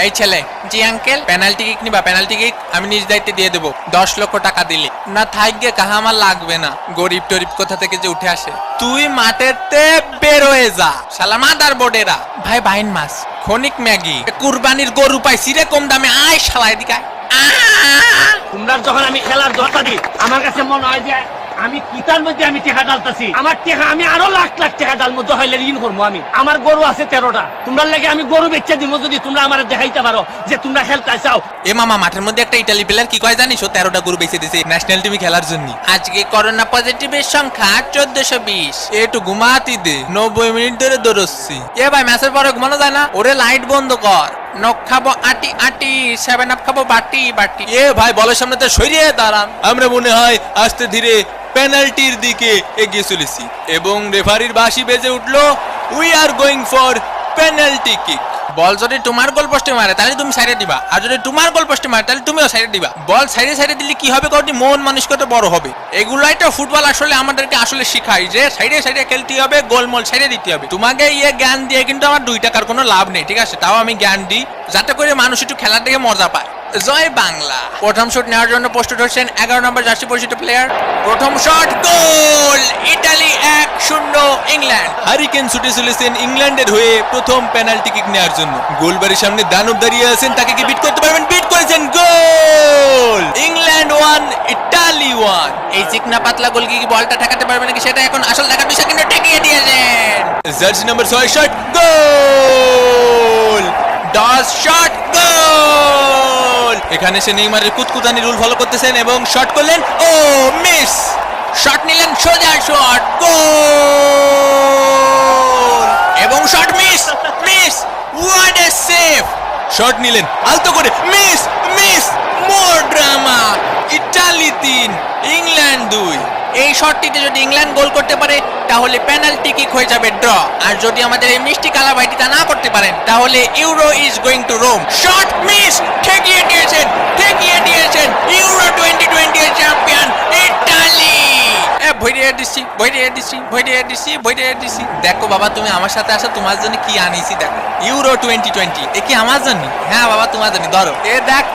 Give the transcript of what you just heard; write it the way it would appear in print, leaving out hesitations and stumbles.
এই ছেলে, জি uncle. Penalty kick নিবা? পেনাল্টি কিক আমি নিজ দায়িত্বে দিয়ে দেবো 10 লক্ষ টাকা দিলে। না থাকবে কাহা, আমার লাগবে না। গরিব টরিব কোথা থেকে যে উঠে আসে। তুই মাঠেতে বের হয়ে যা শালা মাদার বোর্ডেরা। ভাই বাইন মাছ, খনিক ম্যাগি, কুরবানির গরু পাইছি রে কম দামে। আয় শালা এদিকে আয়। তোমরা যখন আমি খেলার দরকার দিই, আমার কাছে মনে হয় যে আমি কিতার মধ্যে আমি টেকা ডালতাছি। আমার টেকা আমি আরো লাখ লাখ টাকা ডাল মধ্যে হইলে ঋণ করবো আমি। আমার গরু আছে 13টা, তোমরা লাগে আমি গরু বেচে দিব যদি তোমরা আমার দেখাইতে পারো যে তোমরা খেলতে চাও। এ মামা, মাঠের মধ্যে একটা ইটালি প্লেয়ার কি কয় জানিস? ও 13টা গরু বেঁচে দিছে ন্যাশনাল টিমে খেলার জন্য। আজকে করোনা পজিটিভের সংখ্যা 1420। একটু ঘুমাতি দে, 90 মিনিট ধরে দৌড়চ্ছি। এ ভাই, ম্যাচের পরে ঘুমানো যায় না? ওরে লাইট বন্ধ কর। নখ খাবো আটি আটি, 7 আপ খাবো বাটি বাটি। এ ভাই, বলের সামনে তো সরিয়ে দাঁড়ান। আমরা মনে হয় আস্তে ধীরে পেনাল্টির দিকে এগিয়ে চলেছি এবং রেফারির বাঁশি বেজে উঠলো। We are going for penalty kick. Ball যদি তোমার গোল পোস্টে মারে তাহলে তুমি সাইডে দিবা, আর যদি তোমার গোল পোস্টে মারে তাহলে তুমিও সাইডে দিবা। বল সাইডে সাইডে দিলে কি হবে? কারণ মন মানসিকতা বড় হবে। এগুলাই তো ফুটবল আসলে আমাদেরকে আসলে শেখায় যে সাইডে সাইডে খেলতে হবে, গোলমোল সাইডে দিতে হবে। তোমাকে জ্ঞান দিয়ে কিন্তু আমার 2 টাকার কোনো লাভ নেই, ঠিক আছে? তাও আমি জ্ঞান দিই যাতে করে মানুষ একটু খেলার দিকে মজা পায়। জয় বাংলা। প্রথম শট নেওয়ার জন্য প্রস্তুত হচ্ছেন 11 নম্বর জার্সি পরিচিত প্লেয়ার। প্রথম shot, goal! Italy 1-0 England. Harry Kane ছুটে চলেছেন ইংল্যান্ডের হয়ে প্রথম পেনাল্টি কিক নেওয়ার জন্য। গোলবাড়ির সামনে দানব দাঁড়িয়ে আছেন, তাকে কি বিট করতে পারবেন? বিট করেছেন, গোল! England 1 Italy 1। এই চিকনা পাতলা গোল কি বলটা ঠেকাতে পারবে নাকি সেটা এখন আসল দেখার বিষয়, কিন্তু ঠেকিয়ে দিয়েছেন। জার্সি নম্বর 6 শট, গোল! 10 শট, গোল! এখানে সে নেইমারের কুতকুতানি রুল ফলো করতেছেন এবং শট করলেন। ও মিস! শট নিলেন, সোজা শট, গোল! এবং shot miss, miss! What a save! Shot নিলেন আলতো করে, মিস, মিস! মোর ড্রামা। Italy 3 England 2। এই শটটিতে যদি ইংল্যান্ড গোল করতে পারে তাহলে পেনাল্টি কিক হয়ে যাবে ড্র। আর যদি আমাদের এই মিষ্টি কালা ভাইটি তা না করতে পারেন তাহলে Euro is going to Rome. Shot miss! ঠেকিয়ে দিয়েছেন, ঠেকিয়ে দিয়েছেন। ইউরো 2020 এর চ্যাম্পিয়ন ইতালি। ভইরে দিছি, ভইরে দিছি, ভইরে দিছি, ভইরে দিছি। দেখো বাবা, তুমি আমার সাথে আসো, তোমার জন্য কি আনিছি দেখো। ইউরো 2020 এ কি আমার জন্য? হ্যাঁ বাবা, তোমার জন্য। ধরো, এ দেখ।